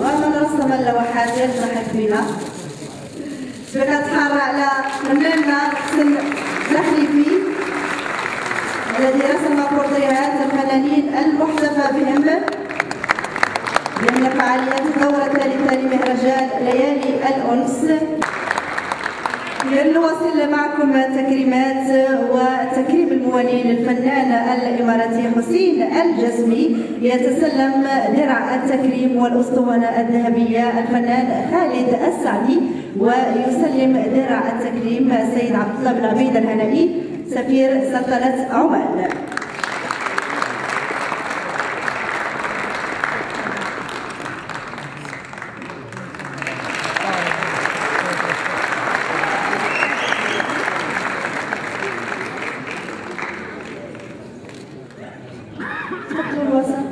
ومن رسم اللوحات يلتحق بنا. كنتحرى على فناننا حسن الزحليفي الذي رسم بورتريهات الفنانين المحتفى بهم ضمن فعاليات الدورة الثالثة لمهرجان ليالي الأنس. نواصل معكم تكريمات وتكريم الموالي للفنان الإماراتي حسين الجسمي. يتسلم درع التكريم والأسطوانة الذهبية الفنان خالد السعدي، ويسلم درع التكريم السيد عبد الله بن عبيد الهنائي سفير سلطنة عمان. الوسط.